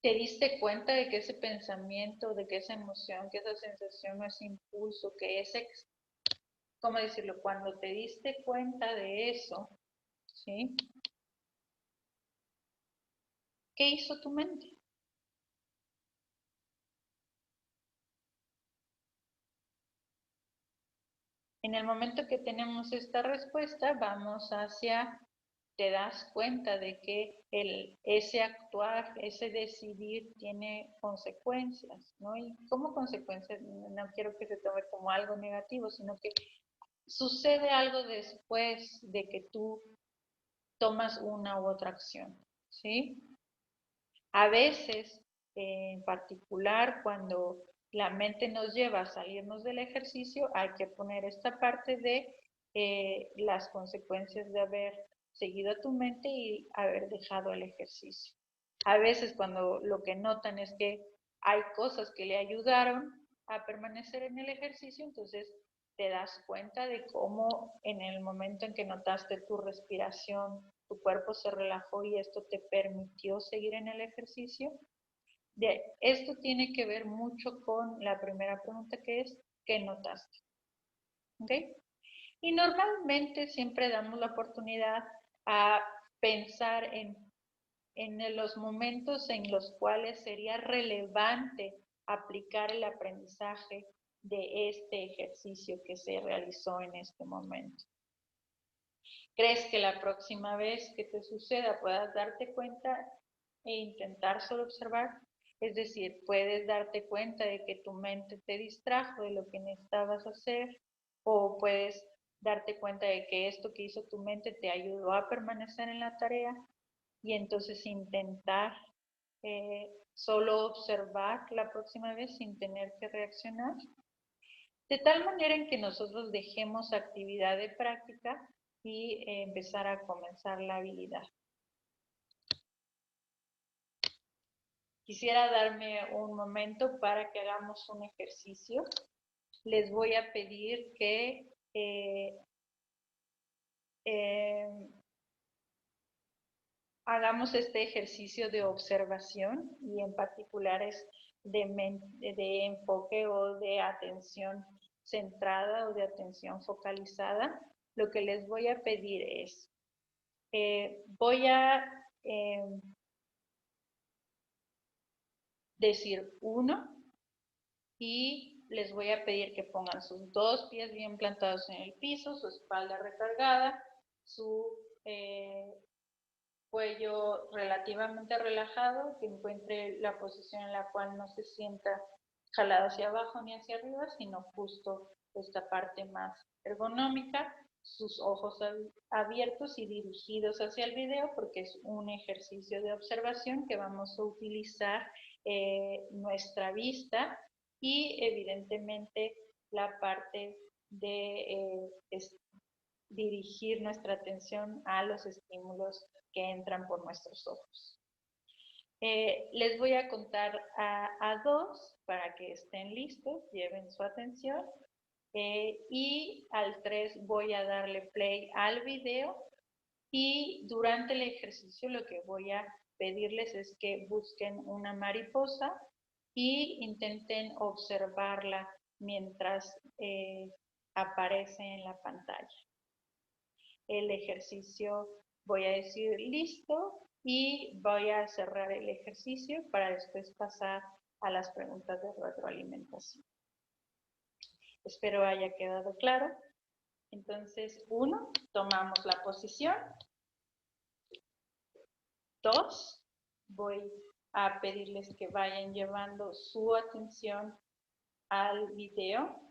¿Te diste cuenta de que ese pensamiento, de que esa emoción, que esa sensación, ese impulso, que ese, ¿cómo decirlo? Cuando te diste cuenta de eso, ¿sí? ¿Qué hizo tu mente? En el momento que tenemos esta respuesta, vamos hacia, te das cuenta de que ese actuar, ese decidir tiene consecuencias, ¿no? Y como consecuencias, no quiero que se tome como algo negativo, sino que sucede algo después de que tú tomas una u otra acción, ¿sí? A veces, en particular, cuando la mente nos lleva a salirnos del ejercicio, hay que poner esta parte de las consecuencias de haber seguido a tu mente y haber dejado el ejercicio. A veces cuando lo que notan es que hay cosas que le ayudaron a permanecer en el ejercicio, entonces te das cuenta de cómo en el momento en que notaste tu respiración, tu cuerpo se relajó y esto te permitió seguir en el ejercicio. Esto tiene que ver mucho con la primera pregunta, que es ¿qué notaste? ¿Ok? Y normalmente siempre damos la oportunidad a pensar en los momentos en los cuales sería relevante aplicar el aprendizaje de este ejercicio que se realizó en este momento. ¿Crees que la próxima vez que te suceda puedas darte cuenta e intentar solo observar? Es decir, puedes darte cuenta de que tu mente te distrajo de lo que necesitabas hacer, o puedes darte cuenta de que esto que hizo tu mente te ayudó a permanecer en la tarea, y entonces intentar solo observar la próxima vez sin tener que reaccionar. De tal manera en que nosotros dejemos actividad de práctica y empezar a comenzar la habilidad. Quisiera darme un momento para que hagamos un ejercicio. Les voy a pedir que hagamos este ejercicio de observación, y en particular es de enfoque o de atención centrada o de atención focalizada. Lo que les voy a pedir es, voy a decir 1 y les voy a pedir que pongan sus 2 pies bien plantados en el piso, su espalda recargada, su cuello relativamente relajado, que encuentre la posición en la cual no se sienta jalado hacia abajo ni hacia arriba, sino justo esta parte más ergonómica, sus ojos abiertos y dirigidos hacia el video, porque es un ejercicio de observación que vamos a utilizar nuestra vista y evidentemente la parte de dirigir nuestra atención a los estímulos que entran por nuestros ojos. Les voy a contar a 2 para que estén listos, lleven su atención, y al 3 voy a darle play al video, y durante el ejercicio lo que voy a pedirles es que busquen una mariposa y intenten observarla mientras aparece en la pantalla. El ejercicio, voy a decir listo y voy a cerrar el ejercicio para después pasar a las preguntas de retroalimentación. Espero haya quedado claro. Entonces, 1, tomamos la posición. 2, voy a pedirles que vayan llevando su atención al video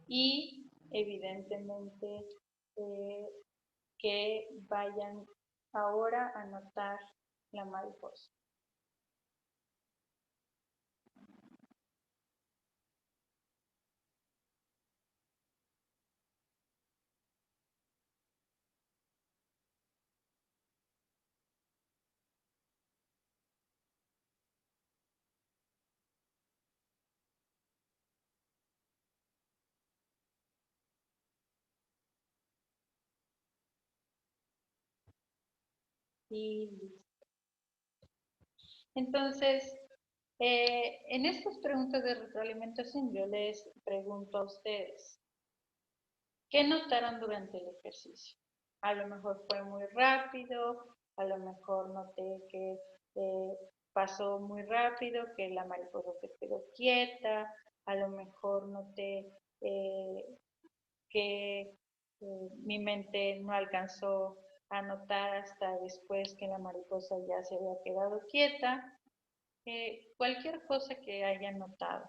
y evidentemente que vayan ahora a notar la mariposa. Y listo. Entonces, en estas preguntas de retroalimentación yo les pregunto a ustedes, ¿qué notaron durante el ejercicio? A lo mejor fue muy rápido, a lo mejor noté que pasó muy rápido, que la mariposa se quedó quieta, a lo mejor noté que mi mente no alcanzó a notar hasta después que la mariposa ya se había quedado quieta. Cualquier cosa que haya notado.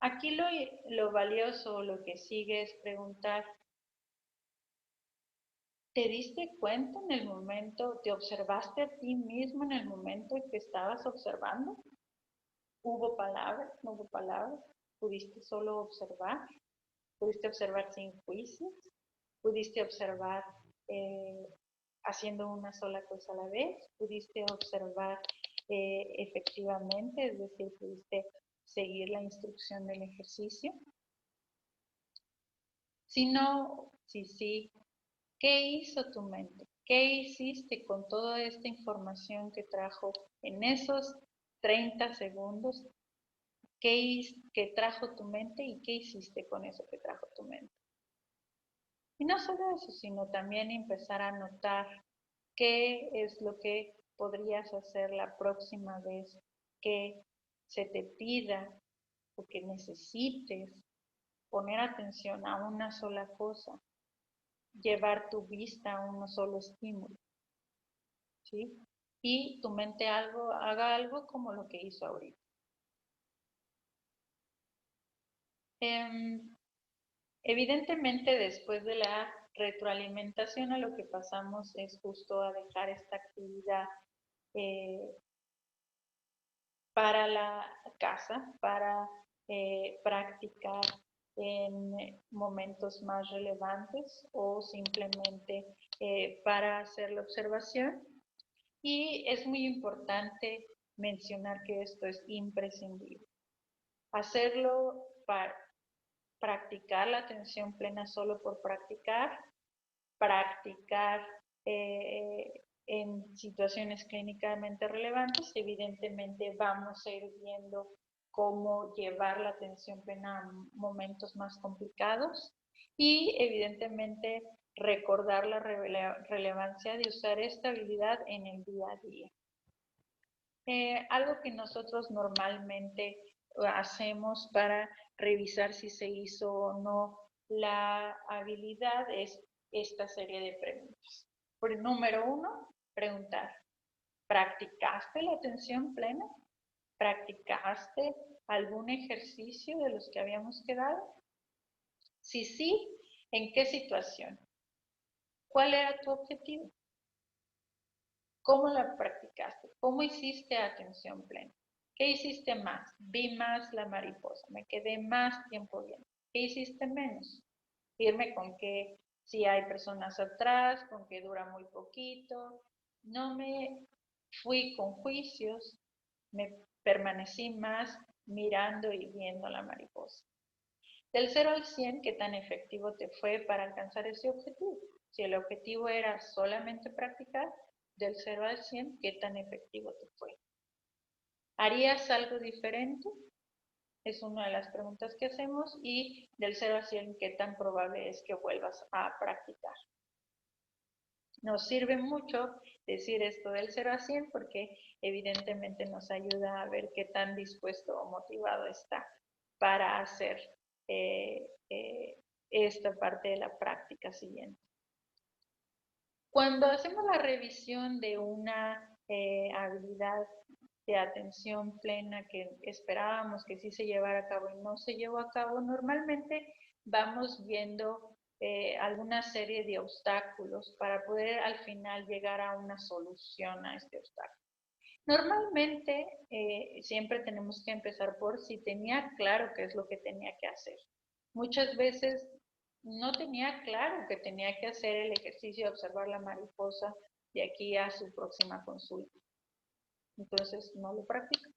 Aquí lo valioso, lo que sigue es preguntar, ¿te diste cuenta en el momento, te observaste a ti mismo en el momento en que estabas observando? ¿Hubo palabras? ¿No hubo palabras? ¿Pudiste solo observar? ¿Pudiste observar sin juicios? ¿Pudiste observar haciendo una sola cosa a la vez? ¿Pudiste observar efectivamente, es decir, pudiste seguir la instrucción del ejercicio. Si no, si sí, ¿qué hizo tu mente? ¿Qué hiciste con toda esta información que trajo en esos 30 segundos? ¿Qué trajo tu mente y qué hiciste con eso que trajo tu mente? Y no solo eso, sino también empezar a notar qué es lo que podrías hacer la próxima vez que se te pida o que necesites poner atención a una sola cosa, llevar tu vista a un solo estímulo, ¿sí? Y tu mente haga algo como lo que hizo ahorita. Evidentemente, después de la retroalimentación, a lo que pasamos es justo a dejar esta actividad eh, para la casa, para practicar en momentos más relevantes o simplemente para hacer la observación. Y es muy importante mencionar que esto es imprescindible. Hacerlo para practicar la atención plena solo por practicar en situaciones clínicamente relevantes, evidentemente vamos a ir viendo cómo llevar la atención plena a momentos más complicados y evidentemente recordar la relevancia de usar esta habilidad en el día a día. Algo que nosotros normalmente hacemos para revisar si se hizo o no la habilidad es esta serie de preguntas. Número 1, preguntar, ¿practicaste la atención plena? ¿Practicaste algún ejercicio de los que habíamos quedado? Si sí, ¿en qué situación? ¿Cuál era tu objetivo? ¿Cómo la practicaste? ¿Cómo hiciste atención plena? ¿Qué hiciste más? Vi más la mariposa, me quedé más tiempo viendo. ¿Qué hiciste menos? Irme con que si hay personas atrás, con que dura muy poquito. No me fui con juicios, me permanecí más mirando y viendo la mariposa. Del 0 al 100, ¿qué tan efectivo te fue para alcanzar ese objetivo? Si el objetivo era solamente practicar, del 0 al 100, ¿qué tan efectivo te fue? ¿Harías algo diferente? Es una de las preguntas que hacemos. Y del 0 al 100, ¿qué tan probable es que vuelvas a practicar? Nos sirve mucho decir esto del 0 a 100 porque evidentemente nos ayuda a ver qué tan dispuesto o motivado está para hacer esta parte de la práctica siguiente. Cuando hacemos la revisión de una habilidad de atención plena que esperábamos que sí se llevara a cabo y no se llevó a cabo, normalmente vamos viendo alguna serie de obstáculos para poder al final llegar a una solución a este obstáculo. Normalmente siempre tenemos que empezar por si tenía claro qué es lo que tenía que hacer. Muchas veces no tenía claro que tenía que hacer el ejercicio de observar la mariposa de aquí a su próxima consulta. Entonces no lo practico.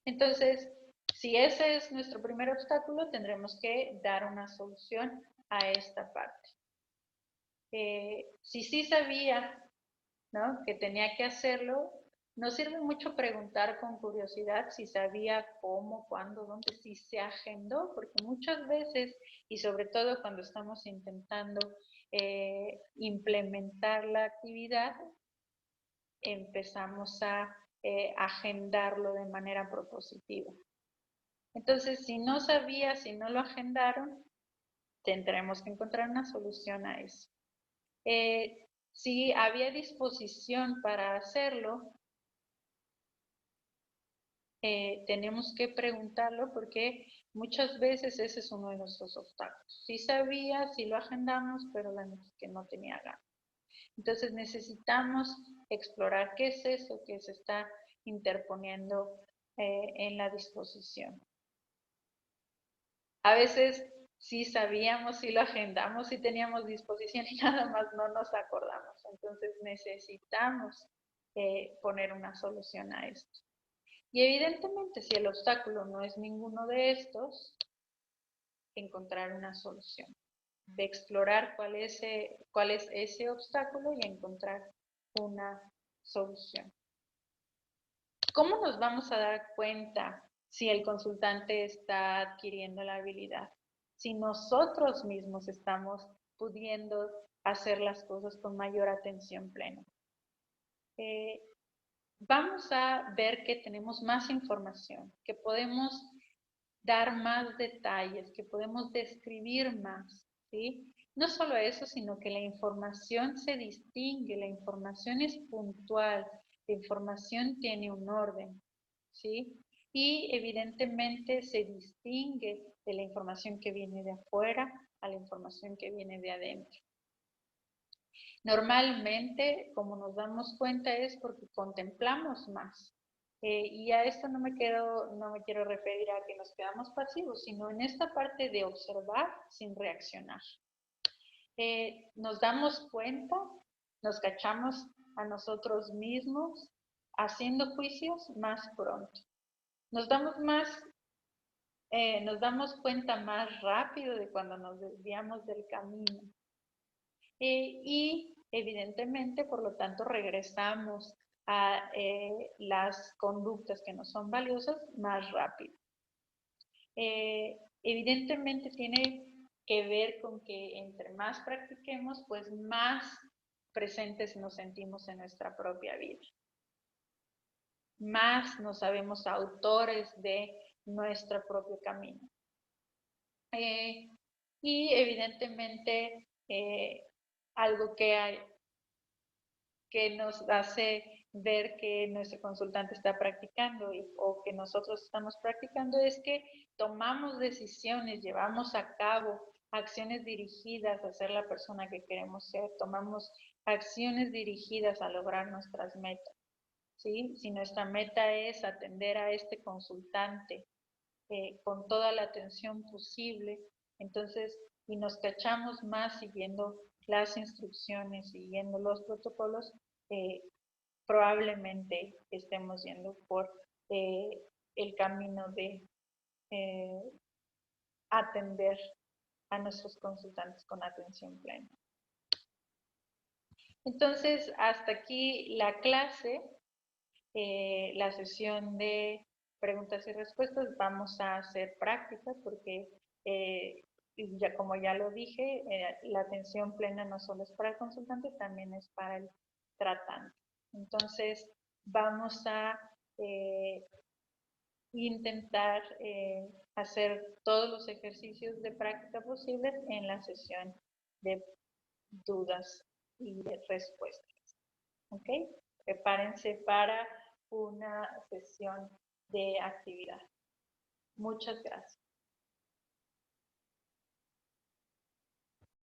Entonces, si ese es nuestro primer obstáculo, tendremos que dar una solución a esta parte. Si sí sabía, ¿no?, que tenía que hacerlo, nos sirve mucho preguntar con curiosidad si sabía cómo, cuándo, dónde, si se agendó, porque muchas veces, y sobre todo cuando estamos intentando implementar la actividad, empezamos a agendarlo de manera propositiva. Entonces, si no sabía, si no lo agendaron, tendremos que encontrar una solución a eso. Si había disposición para hacerlo, tenemos que preguntarlo porque muchas veces ese es uno de nuestros obstáculos. Sí sabía, sí lo agendamos, pero que no tenía ganas. Entonces necesitamos explorar qué es eso que se está interponiendo en la disposición. A veces sí sabíamos, sí lo agendamos, sí teníamos disposición y nada más no nos acordamos. Entonces necesitamos poner una solución a esto. Y evidentemente, si el obstáculo no es ninguno de estos, encontrar una solución, de explorar cuál es ese obstáculo y encontrar una solución. ¿Cómo nos vamos a dar cuenta si el consultante está adquiriendo la habilidad? Si nosotros mismos estamos pudiendo hacer las cosas con mayor atención plena. Vamos a ver que tenemos más información, que podemos dar más detalles, que podemos describir más, ¿sí? No solo eso, sino que la información se distingue, la información es puntual, la información tiene un orden, ¿sí? Y evidentemente se distingue de la información que viene de afuera a la información que viene de adentro. Normalmente, como nos damos cuenta, es porque contemplamos más. Y a esto no me quiero referir a que nos quedamos pasivos, sino en esta parte de observar sin reaccionar. Nos damos cuenta, nos cachamos a nosotros mismos haciendo juicios más pronto. Nos damos cuenta más rápido de cuando nos desviamos del camino. Y evidentemente, por lo tanto, regresamos a las conductas que no son valiosas más rápido. Evidentemente tiene que ver con que entre más practiquemos, pues más presentes nos sentimos en nuestra propia vida. Más nos sabemos autores de nuestro propio camino. Y evidentemente algo que nos hace ver que nuestro consultante está practicando o que nosotros estamos practicando es que tomamos decisiones, llevamos a cabo acciones dirigidas a ser la persona que queremos ser, tomamos acciones dirigidas a lograr nuestras metas. ¿Sí? Si nuestra meta es atender a este consultante con toda la atención posible, entonces, y nos cachamos más siguiendo las instrucciones, siguiendo los protocolos, probablemente estemos yendo por el camino de atender a nuestros consultantes con atención plena. Entonces, hasta aquí la clase, la sesión de preguntas y respuestas. Vamos a hacer prácticas porque, como ya lo dije, la atención plena no solo es para el consultante, también es para el tratante. Entonces, vamos a intentar hacer todos los ejercicios de práctica posibles en la sesión de dudas y de respuestas. ¿Ok? Prepárense para una sesión de actividad. Muchas gracias.